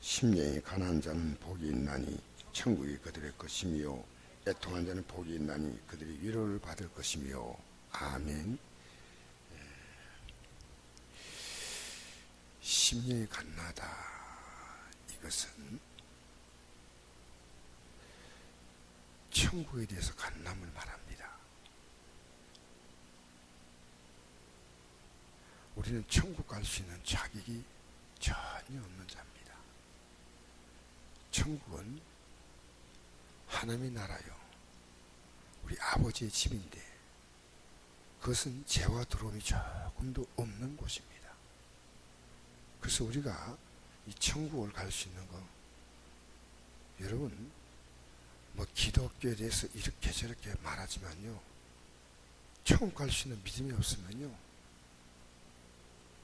심령이 가난한 자는 복이 있나니 천국이 그들의 것이며 애통한 자는 복이 있나니 그들이 위로를 받을 것이며. 아멘. 심령이 가난하다, 이것은 천국에 대해서 간남을 말합니다. 우리는 천국 갈 수 있는 자격이 전혀 없는 자입니다. 천국은 하나님의 나라요, 우리 아버지의 집인데 그것은 죄와 더러움이 조금도 없는 곳입니다. 그래서 우리가 이 천국을 갈 수 있는 거, 여러분 뭐 기독교에 대해서 이렇게 저렇게 말하지만요, 천국 갈 수 있는 믿음이 없으면요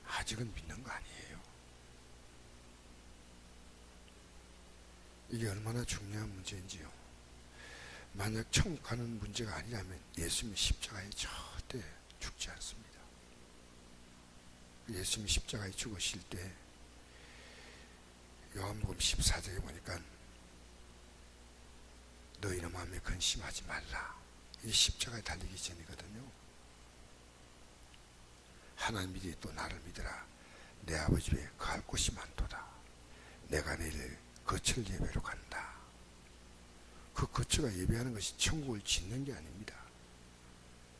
아직은 믿는 거 아니에요. 이게 얼마나 중요한 문제인지요. 만약 천국 가는 문제가 아니라면 예수님이 십자가에 절대 죽지 않습니다. 예수님이 십자가에 죽으실 때 요한복음 14장에 보니까 너희는 마음에 근심하지 말라, 이 십자가에 달리기 전이거든요. 하나님 믿으니 또 나를 믿으라. 내 아버지 집에 갈 곳이 많도다. 내가 내일 거처를 예배로 간다. 그 거처가 예배하는 것이 천국을 짓는 게 아닙니다.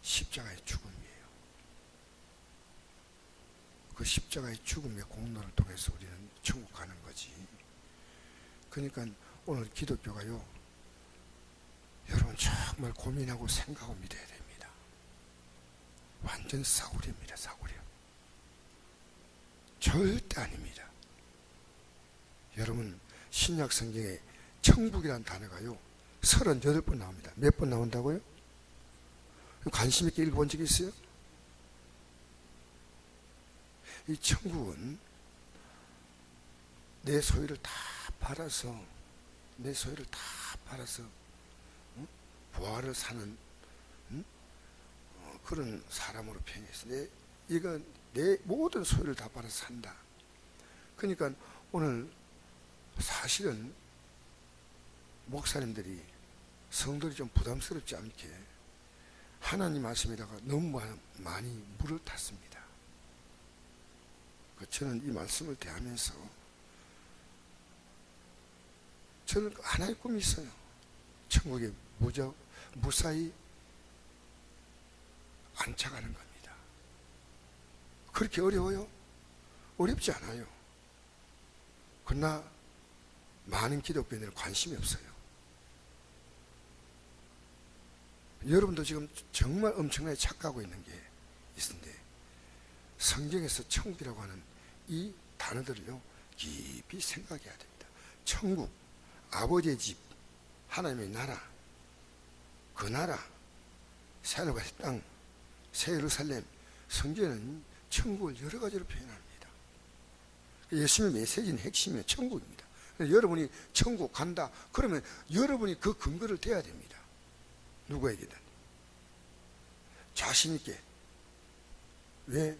십자가의 죽음이에요. 그 십자가의 죽음의 공로를 통해서 우리는 천국 가는 거지. 그러니까 오늘 기독교가요, 여러분 정말 고민하고 생각하고 믿어야 됩니다. 완전 싸구려입니다. 싸구려. 절대 아닙니다. 여러분 신약 성경에 천국이라는 단어가요 38번 나옵니다. 몇 번 나온다고요? 관심 있게 읽어본 적이 있어요? 이 천국은 내 소유를 다 팔아서 부활을 사는 그런 사람으로 표현했어요. 이건 내 모든 소유를 다 팔아서 산다. 그러니까 오늘 사실은 목사님들이, 성도들이 좀 부담스럽지 않게 하나님 말씀에다가 너무 많이 물을 탔습니다. 저는 이 말씀을 대하면서 저는 하나의 꿈이 있어요. 천국에 무사히 안착하는 겁니다. 그렇게 어려워요? 어렵지 않아요. 그러나 많은 기독교인들은 관심이 없어요. 여러분도 지금 정말 엄청나게 착각하고 있는 게 있는데, 성경에서 천국이라고 하는 이 단어들을요 깊이 생각해야 됩니다. 천국, 아버지의 집, 하나님의 나라, 그 나라, 새하늘과 새 땅, 새 예루살렘, 성경은 천국을 여러 가지로 표현합니다. 예수님의 메시지는 핵심이 천국입니다. 여러분이 천국 간다 그러면 여러분이 그 근거를 대야 됩니다. 누구에게든 자신 있게. 왜?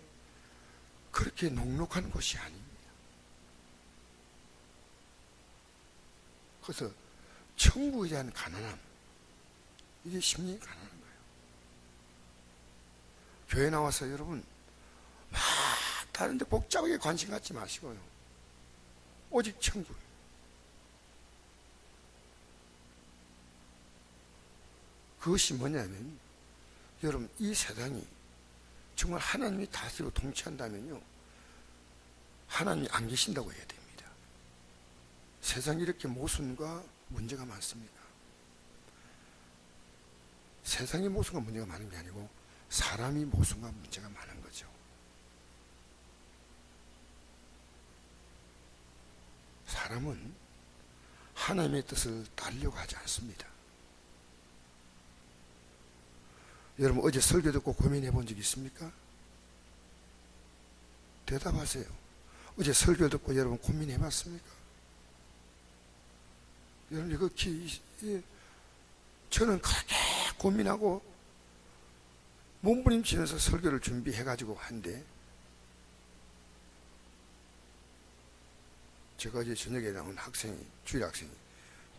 그렇게 녹록한 곳이 아닙니다. 그래서 천국에 대한 가난함, 이게 심령이 가난한 거예요. 교회 나와서 여러분 막 다른 데 복잡하게 관심 갖지 마시고요, 오직 천국. 그것이 뭐냐면, 여러분 이 세상이 정말 하나님이 다스리고 통치한다면요 하나님이 안 계신다고 해야 됩니다. 세상이 이렇게 모순과 문제가 많습니까? 세상이 모순과 문제가 많은 게 아니고 사람이 모순과 문제가 많은 거죠. 사람은 하나님의 뜻을 따르려고 하지 않습니다. 여러분 어제 설교 듣고 고민해 본 적 있습니까? 대답하세요. 어제 설교 듣고 여러분 고민해 봤습니까? 여러분 이거 저는 그렇게 고민하고 몸부림치면서 설교를 준비해 가지고 한데 제가 어제 저녁에 나온 주일 학생이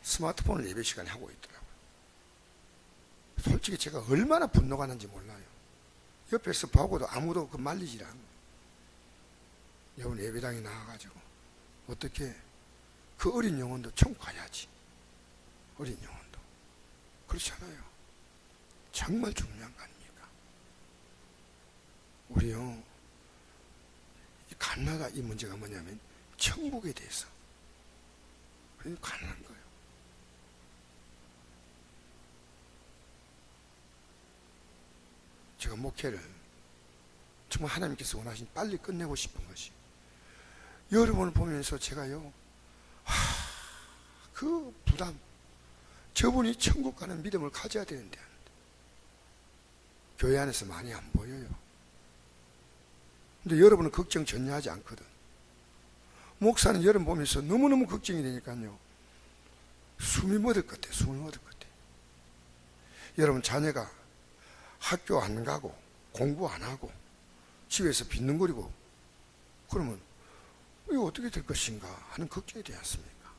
스마트폰을 예배 시간에 하고 있더라고요. 솔직히 제가 얼마나 분노가 나는지 몰라요. 옆에서 보고도 아무도 그 말리질 않아요. 여러분 예배당에 나와가지고 어떻게 그 어린 영혼도 천국 가야지. 어린 영혼도 그렇잖아요. 정말 중요한 거 아닙니까? 우리요 이 갓나가 이 문제가 뭐냐면 천국에 대해서 가난한 거예요. 제가 목회를 정말 하나님께서 원하신 빨리 끝내고 싶은 것이 여러분을 보면서 제가요 그 부담 저분이 천국 가는 믿음을 가져야 되는데 교회 안에서 많이 안 보여요. 근데 여러분은 걱정 전혀 하지 않거든. 목사는 여러분 보면서 너무너무 걱정이 되니까요 숨이 멎을 것 같아. 숨을 멎을 것 같아. 여러분 자녀가 학교 안 가고 공부 안 하고 집에서 빈둥거리고 그러면 이거 어떻게 될 것인가 하는 걱정이 되지 않습니까?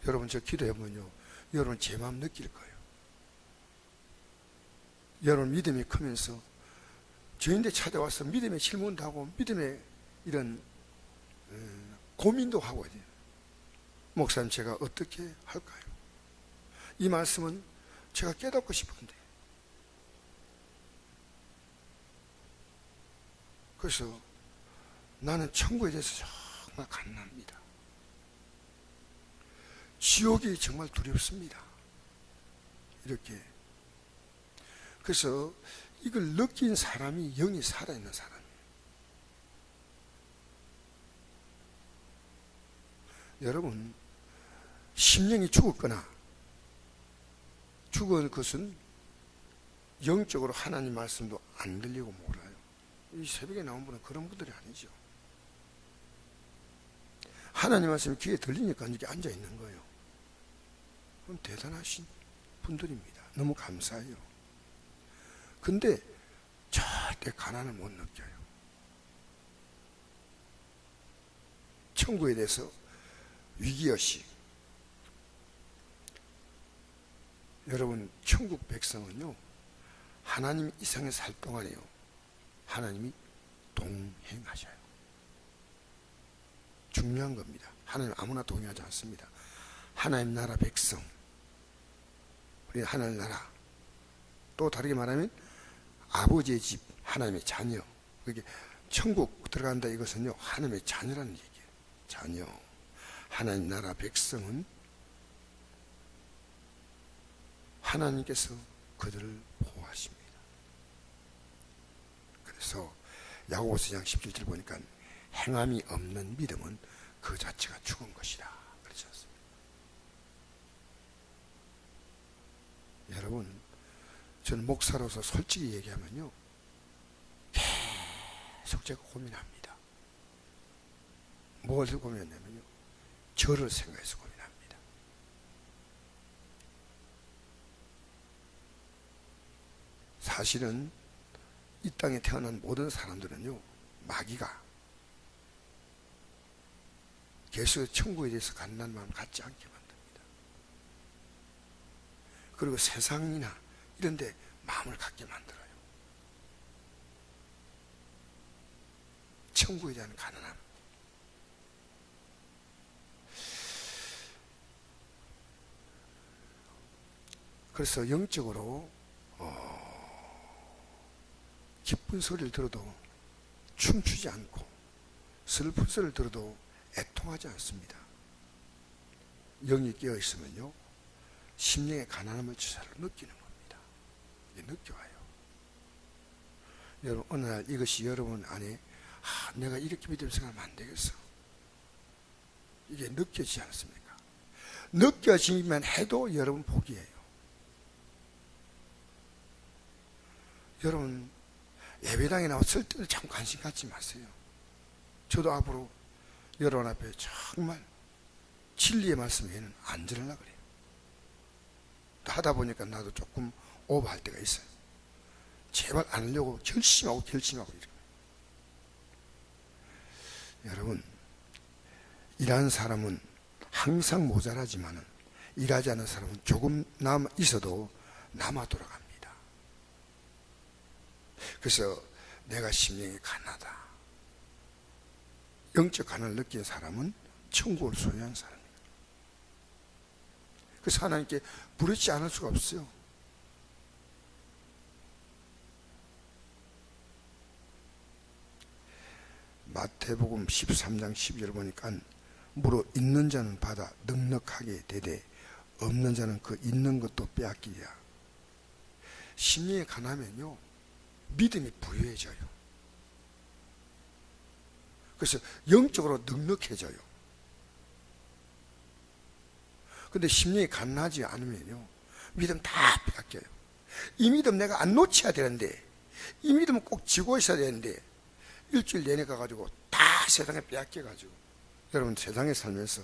여러분 저 기도해보면요 여러분 제 마음 느낄 거예요. 여러분 믿음이 크면서 저인데 찾아와서 믿음의 질문도 하고 믿음의 이런 고민도 하고 해요. 목사님 제가 어떻게 할까요? 이 말씀은 제가 깨닫고 싶은데 그래서 나는 천국에 대해서 정말 간납니다. 지옥이 정말 두렵습니다. 이렇게 그래서 이걸 느낀 사람이 영이 살아있는 사람이에요. 여러분 심령이 죽었거나 죽은 것은 영적으로 하나님 말씀도 안 들리고 몰라요. 이 새벽에 나온 분은 그런 분들이 아니죠. 하나님 말씀이 귀에 들리니까 이렇게 앉아 있는 거예요. 그럼 대단하신 분들입니다. 너무 감사해요. 근데 절대 가난을 못 느껴요. 천국에 대해서 위기의식. 여러분 천국 백성은요 하나님 이상에 살 동안에요 하나님이 동행하셔요. 중요한 겁니다. 하나님 아무나 동행하지 않습니다. 하나님 나라 백성, 우리 하나님 나라, 또 다르게 말하면 아버지의 집, 하나님의 자녀. 그게 천국 들어간다 이것은요 하나님의 자녀라는 얘기예요. 자녀. 하나님 나라 백성은 하나님께서 그들을 보호하십니다. 그래서 야고보서 2장 17절 보니까 행함이 없는 믿음은 그 자체가 죽은 것이다 그렇지 않습니까? 여러분 저는 목사로서 솔직히 얘기하면요 계속 제가 고민합니다. 무엇을 고민하냐면요 저를 생각해서 고민합니다. 사실은 이 땅에 태어난 모든 사람들은요 마귀가 계속 천국에 대해서 간단한 마음 갖지 않게 만듭니다. 그리고 세상이나 이런 데 마음을 갖게 만들어요. 천국에 대한 가난함. 그래서 영적으로 기쁜 소리를 들어도 춤추지 않고 슬픈 소리를 들어도 애통하지 않습니다. 영이 깨어있으면요 심령의 가난함을 주사로 느끼는 겁니다. 이게 느껴와요. 여러분 어느 날 이것이 여러분 안에 내가 이렇게 믿음 생각하면 안 되겠어. 이게 느껴지지 않습니까? 느껴지기만 해도 여러분 복이에요. 여러분 예배당에 나와 쓸데없는 참 관심 갖지 마세요. 저도 앞으로 여러분 앞에 정말 진리의 말씀 외에는 안 들으려고 그래요. 하다 보니까 나도 조금 오버할 때가 있어요. 제발 안 하려고 결심하고 이렇게. 여러분, 일하는 사람은 항상 모자라지만 일하지 않는 사람은 조금 남아 있어도 남아 돌아갑니다. 그래서 내가 심령이 가난하다, 영적 가난을 느낀 사람은 천국을 소유한 사람입니다. 그래서 하나님께 부르지 않을 수가 없어요. 마태복음 13장 12절 보니까 무릇 있는 자는 받아 넉넉하게 되되 없는 자는 그 있는 것도 빼앗기랴. 심령이 가난하면요, 믿음이 부유해져요. 그래서 영적으로 넉넉해져요. 근데 심령이 가난하지 않으면요, 믿음 다 빼앗겨요. 이 믿음 내가 안 놓쳐야 되는데, 이 믿음은 꼭 지고 있어야 되는데, 일주일 내내 가가지고 다 세상에 빼앗겨가지고, 여러분 세상에 살면서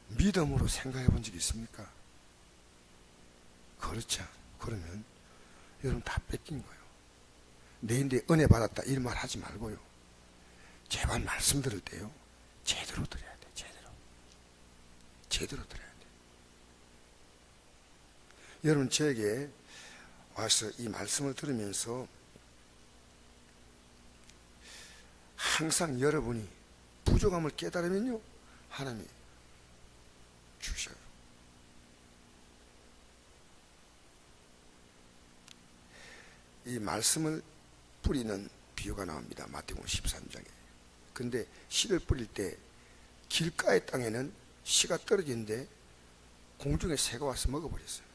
믿음으로 생각해 본 적이 있습니까? 그렇죠. 그러면 여러분 다 뺏긴 거예요. 내인데 은혜 받았다 이런 말 하지 말고요, 제발 말씀 들을 때요, 제대로 들어야 돼. 제대로 들어야 돼. 여러분, 저에게 와서 이 말씀을 들으면서 항상 여러분이 부족함을 깨달으면요, 하나님이 주셔요. 이 말씀을 뿌리는 비유가 나옵니다. 마태복음 13장에. 근데 씨를 뿌릴 때 길가의 땅에는 씨가 떨어지는데 공중에 새가 와서 먹어버렸어요.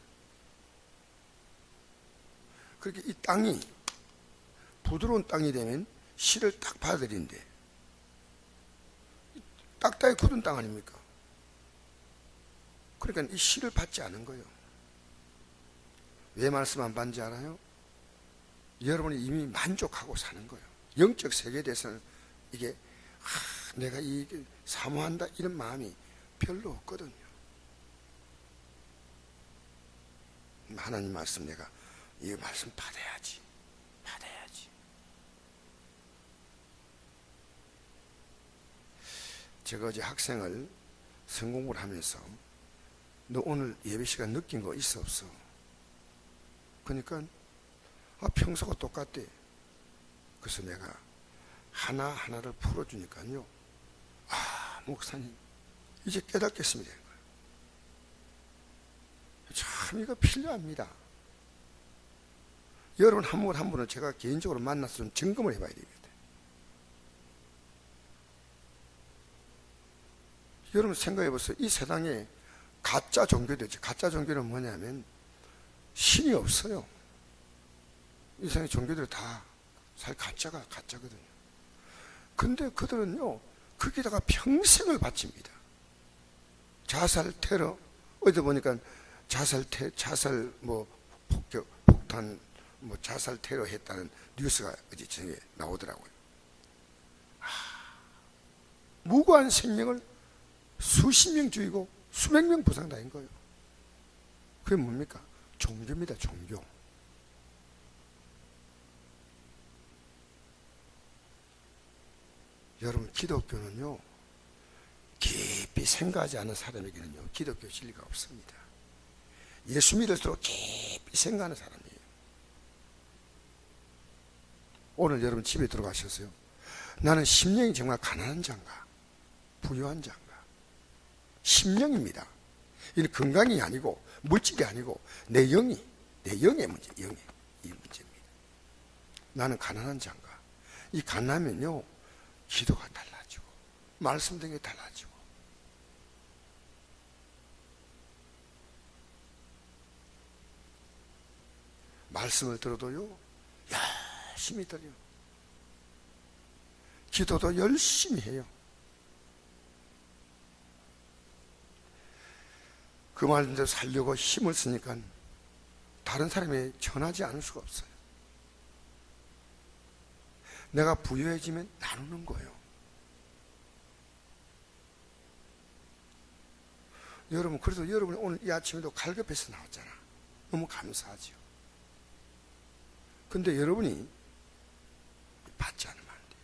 그렇게 이 땅이 부드러운 땅이 되면 씨를 딱 받아들이는데 딱딱이 굳은 땅 아닙니까? 그러니까 이 씨를 받지 않은 거예요. 왜 말씀 안 받는지 알아요? 여러분이 이미 만족하고 사는 거예요. 영적 세계에 대해서는 이게 내가 이게 사모한다 이런 마음이 별로 없거든요. 하나님 말씀, 내가 이 말씀 받아야지. 제가 어제 학생을 성공부를 하면서 너 오늘 예배 시간 느낀 거 있어 없어? 그러니까 평소가 똑같대. 그래서 내가 하나하나를 풀어주니까요, 목사님 이제 깨닫겠습니다. 참 이거 필요합니다. 여러분 한 분 한 분을 제가 개인적으로 만나서 좀 점검을 해봐야 됩니다. 여러분 생각해 보세요. 이 세상에 가짜 종교도 있죠. 가짜 종교는 뭐냐면 신이 없어요. 이 세상의 종교들이 다 사실 가짜거든요. 근데 그들은요, 거기다가 평생을 바칩니다. 자살 테러, 어디 보니까 자살 폭탄 자살 테러 했다는 뉴스가 어제 저녁에 나오더라고요. 무고한 생명을 수십 명 죽이고 수백 명 부상당한 거예요. 그게 뭡니까? 종교입니다. 종교. 여러분, 기독교는요, 깊이 생각하지 않은 사람에게는요, 기독교 진리가 없습니다. 예수 믿을수록 깊이 생각하는 사람이에요. 오늘 여러분 집에 들어가셨어요. 나는 심령이 정말 가난한 자인가, 부유한 자인가? 심령입니다. 이는 건강이 아니고 물질이 아니고 내 영의 문제, 이 문제입니다. 나는 가난한 자인가? 이 가난하면요, 기도가 달라지고 말씀 등이 달라지고, 말씀을 들어도요 열심히 들어요. 기도도 열심히 해요. 그 말대로 살려고 힘을 쓰니까 다른 사람이 전하지 않을 수가 없어요. 내가 부유해지면 나누는 거예요. 여러분, 그래서 여러분이 오늘 이 아침에도 갈급해서 나왔잖아. 너무 감사하죠. 근데 여러분이 받지 않으면 안 돼요.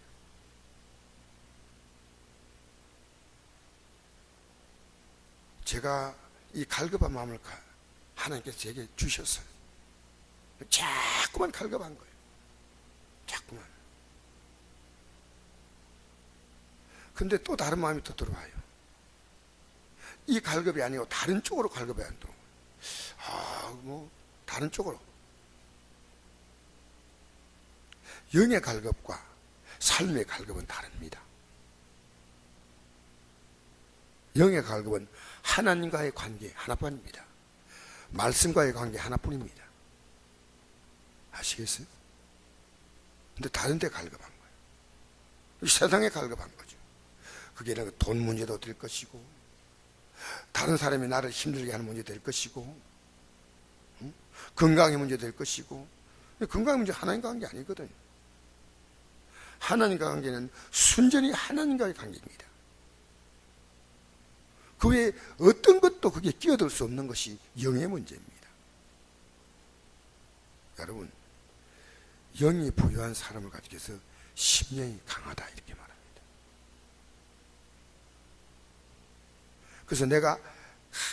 제가 이 갈급한 마음을 하나님께서 제게 주셨어요. 자꾸만 갈급한 거예요. 자꾸만. 근데 또 다른 마음이 또 들어와요. 이 갈급이 아니고 다른 쪽으로 갈급이 안 들어와요. 다른 쪽으로. 영의 갈급과 삶의 갈급은 다릅니다. 영의 갈급은 하나님과의 관계 하나뿐입니다. 말씀과의 관계 하나뿐입니다. 아시겠어요? 근데 다른 데 갈급한 거예요. 세상에 갈급한 거죠. 그게 돈 문제도 될 것이고, 다른 사람이 나를 힘들게 하는 문제 될 것이고, 건강의 문제 될 것이고. 건강의 문제 하나님과 관계 아니거든요. 하나님과 관계는 순전히 하나님과의 관계입니다. 그 외에 어떤 것도 그게 끼어들 수 없는 것이 영의 문제입니다. 여러분, 영이 부유한 사람을 가지고 해서 심령이 강하다 이렇게 말합니다. 그래서 내가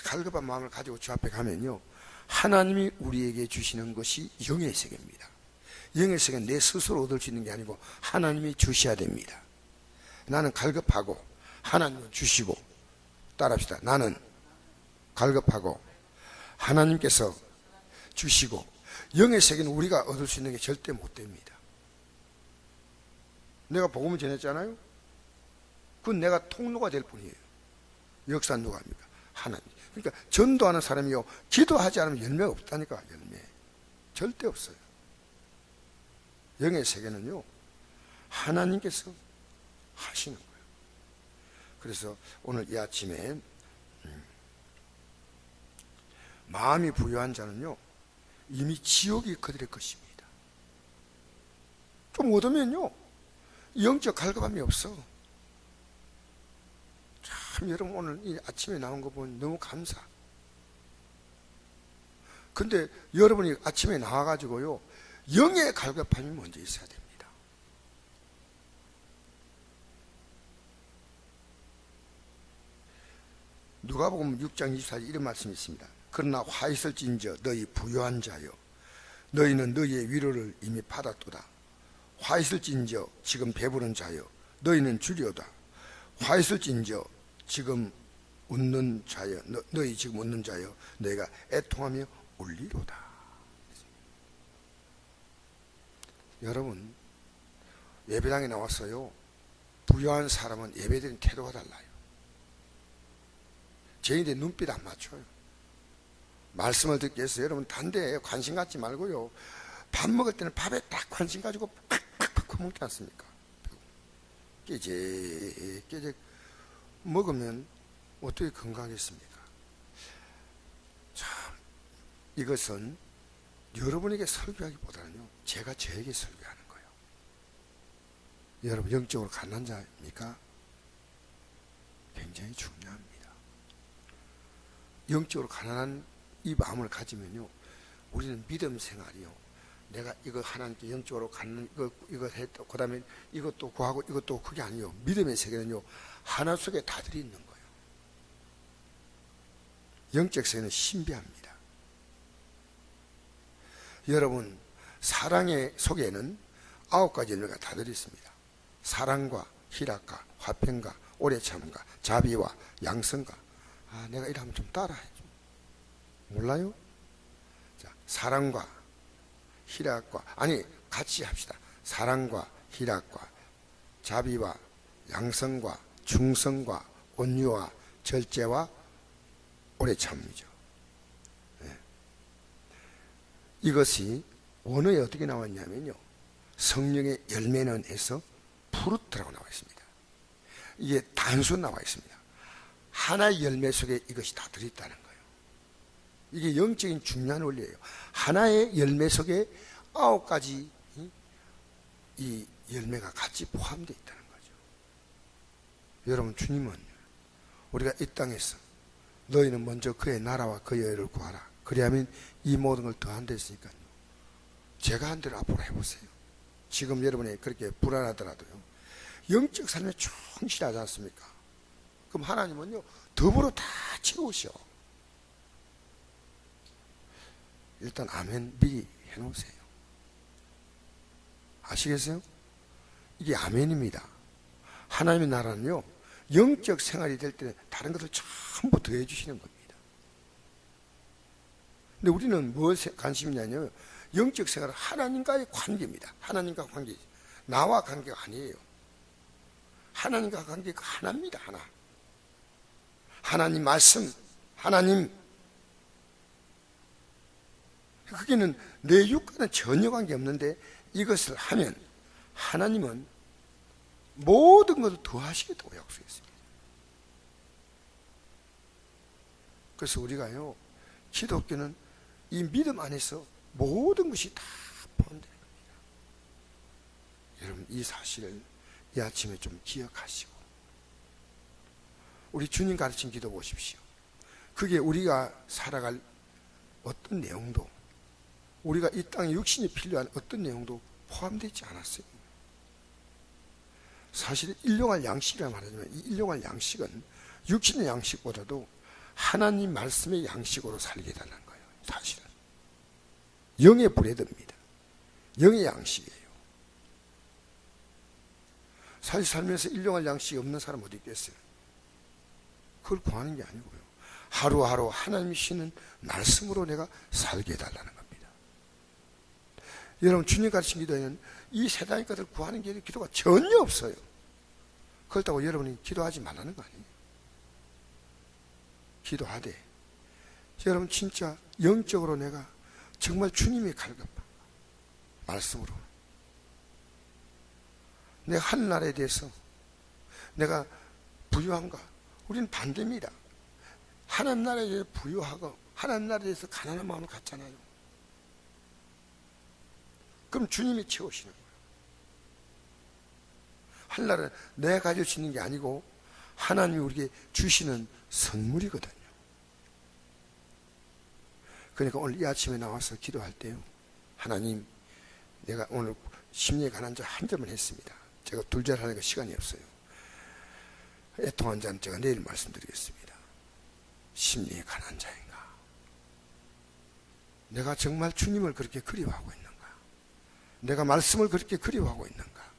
갈급한 마음을 가지고 주 앞에 가면요, 하나님이 우리에게 주시는 것이 영의 세계입니다. 영의 세계는 내 스스로 얻을 수 있는 게 아니고 하나님이 주셔야 됩니다. 나는 갈급하고 하나님은 주시고, 따라합시다. 나는 갈급하고 하나님께서 주시고, 영의 세계는 우리가 얻을 수 있는 게 절대 못 됩니다. 내가 복음을 전했잖아요. 그건 내가 통로가 될 뿐이에요. 역사는 누가 합니까? 하나님. 그러니까 전도하는 사람이요, 기도하지 않으면 열매가 없다니까. 열매 절대 없어요. 영의 세계는요, 하나님께서 하시는 거예요. 그래서 오늘 이 아침에 마음이 부유한 자는요, 이미 지옥이 그들의 것입니다. 좀 얻으면요, 영적 갈급함이 없어. 참, 여러분 오늘 이 아침에 나온 거 보면 너무 감사. 근데 여러분이 아침에 나와가지고요, 영의 갈급함이 먼저 있어야 됩니다. 누가복음 6장 24절 이런 말씀이 있습니다. 그러나 화 있을진저 너희 부유한 자여, 너희는 너희의 위로를 이미 받았도다. 화 있을진저 지금 배부른 자여, 너희는 주리오다. 화 있을진저 지금 웃는 자여, 너희 지금 웃는 자여, 너희가 애통하며 울리로다. 여러분, 예배당에 나왔어요. 부유한 사람은 예배드리는 태도가 달라요. 죄인들 눈빛 안 맞춰요. 말씀을 듣기 위해서 여러분 단 데 관심 갖지 말고요, 밥 먹을 때는 밥에 딱 관심 가지고 팍팍팍 먹지 않습니까? 깨재 먹으면 어떻게 건강하겠습니까? 참, 이것은 여러분에게 설교하기보다는요, 제가 저에게 설교하는 거예요. 여러분 영적으로 가난한 자입니까? 굉장히 중요합니다. 영적으로 가난한 이 마음을 가지면요, 우리는 믿음 생활이요, 내가 이거 하나님께 영적으로 가난 이거 했다, 그 다음에 이것도 구하고 이것도, 그게 아니에요. 믿음의 세계는요, 하나 속에 다 들어있는 거예요. 영적 세계는 신비합니다. 여러분, 사랑의 속에는 9가지 열매가 다 들어있습니다. 사랑과 희락과 화평과 오래 참음과 자비와 양성과, 내가 이러면 좀 따라해. 몰라요? 자, 사랑과 희락과, 같이 합시다. 사랑과 희락과 자비와 양성과 충성과 온유와 절제와 오래 참음이죠. 네. 이것이 원어에 어떻게 나왔냐면요, 성령의 열매는 해서 프루트라고 나와 있습니다. 이게 단수 나와 있습니다. 하나의 열매 속에 이것이 다 들어있다는 거예요. 이게 영적인 중요한 원리예요. 하나의 열매 속에 9가지 이 열매가 같이 포함되어 있다는 거죠. 여러분, 주님은 우리가 이 땅에서 너희는 먼저 그의 나라와 그의 의를 구하라, 그리하면 이 모든 걸 더한다 했으니까요. 제가 한 대로 앞으로 해보세요. 지금 여러분이 그렇게 불안하더라도요, 영적 삶에 충실하지 않습니까? 그럼 하나님은요 더불어 다 채우셔. 일단 아멘 미리 해놓으세요. 아시겠어요? 이게 아멘입니다. 하나님의 나라는요 영적 생활이 될 때 다른 것을 전부 더해 주시는 겁니다. 근데 우리는 무엇에 관심이냐면 영적 생활은 하나님과의 관계입니다. 하나님과 관계, 나와 관계가 아니에요. 하나님과 관계가 하나입니다. 하나. 하나님 말씀, 하나님. 거기는 내 육과는 전혀 관계없는데 이것을 하면 하나님은 모든 것을 더하시겠다고 약속했습니다. 그래서 우리가요 기독교는 이 믿음 안에서 모든 것이 다 포함되는 겁니다. 여러분 이 사실을 이 아침에 좀 기억하시고 우리 주님 가르친 기도 보십시오. 그게 우리가 살아갈 어떤 내용도 우리가 이 땅에 육신이 필요한 어떤 내용도 포함되지 않았어요. 사실 일용할 양식이라 말하지만 이 일용할 양식은 육신의 양식보다도 하나님 말씀의 양식으로 살게 해달라는 거예요. 사실은 영의 브레드입니다. 영의 양식이에요. 사실 살면서 일용할 양식이 없는 사람 어디 있겠어요? 그걸 구하는 게 아니고요. 하루하루 하나님이 주시는 말씀으로 내가 살게 해달라는 겁니다. 여러분 주님 가르친 기도에는 이 세상의 것을 구하는 게 기도가 전혀 없어요. 그렇다고 여러분이 기도하지 말라는 거 아니에요. 기도하되 여러분 진짜 영적으로 내가 정말 주님의 갈급한 말씀으로 내가 하늘나라에 대해서 내가 부유한가? 우리는 반대입니다. 하나님 나라에 대해서 부유하고 하나님 나라에 대해서 가난한 마음을 갖잖아요. 그럼 주님이 채우시는 거예요. 하늘나라는 내가 가질 수 있는 게 아니고 하나님이 우리에게 주시는 선물이거든요. 그러니까 오늘 이 아침에 나와서 기도할 때요 하나님 내가 오늘 심리에 관한 자 한 점을 했습니다. 제가 둘째 하니까 시간이 없어요. 애통한 자는 제가 내일 말씀드리겠습니다. 심리에 관한 자인가? 내가 정말 주님을 그렇게 그리워하고 있는가? 내가 말씀을 그렇게 그리워하고 있는가?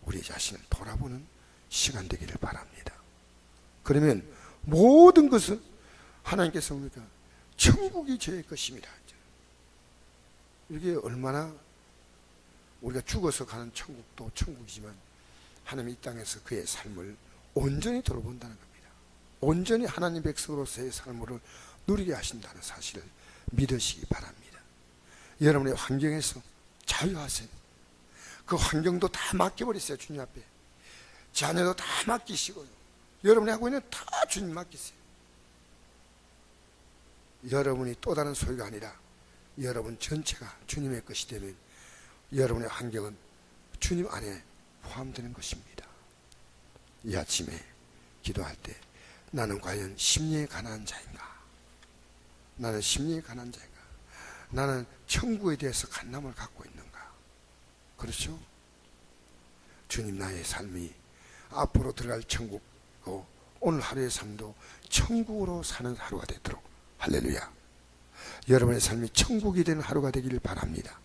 우리 자신을 돌아보는 시간 되기를 바랍니다. 그러면 모든 것은 하나님께서 우리가 천국이 저의 것입니다. 이게 얼마나 우리가 죽어서 가는 천국도 천국이지만 하나님 이 땅에서 그의 삶을 온전히 돌아본다는 겁니다. 온전히 하나님 백성으로서의 삶을 누리게 하신다는 사실을 믿으시기 바랍니다. 여러분의 환경에서 자유하세요. 그 환경도 다 맡겨버리세요. 주님 앞에. 자녀도 다 맡기시고요. 여러분이 하고 있는 다 주님 맡기세요. 여러분이 또 다른 소유가 아니라 여러분 전체가 주님의 것이 되면 여러분의 환경은 주님 안에 포함되는 것입니다. 이 아침에 기도할 때 나는 과연 심리에 관한 자인가? 나는 심리에 관한 자인가? 나는 천국에 대해서 간남을 갖고 있는가? 그렇죠? 주님 나의 삶이 앞으로 들어갈 천국이고 오늘 하루의 삶도 천국으로 사는 하루가 되도록 할렐루야. 여러분의 삶이 천국이 되는 하루가 되기를 바랍니다.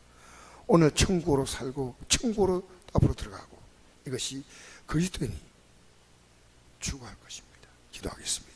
오늘 천국으로 살고 천국으로 앞으로 들어가고 이것이 그리스도인이 추구할 것입니다. 기도하겠습니다.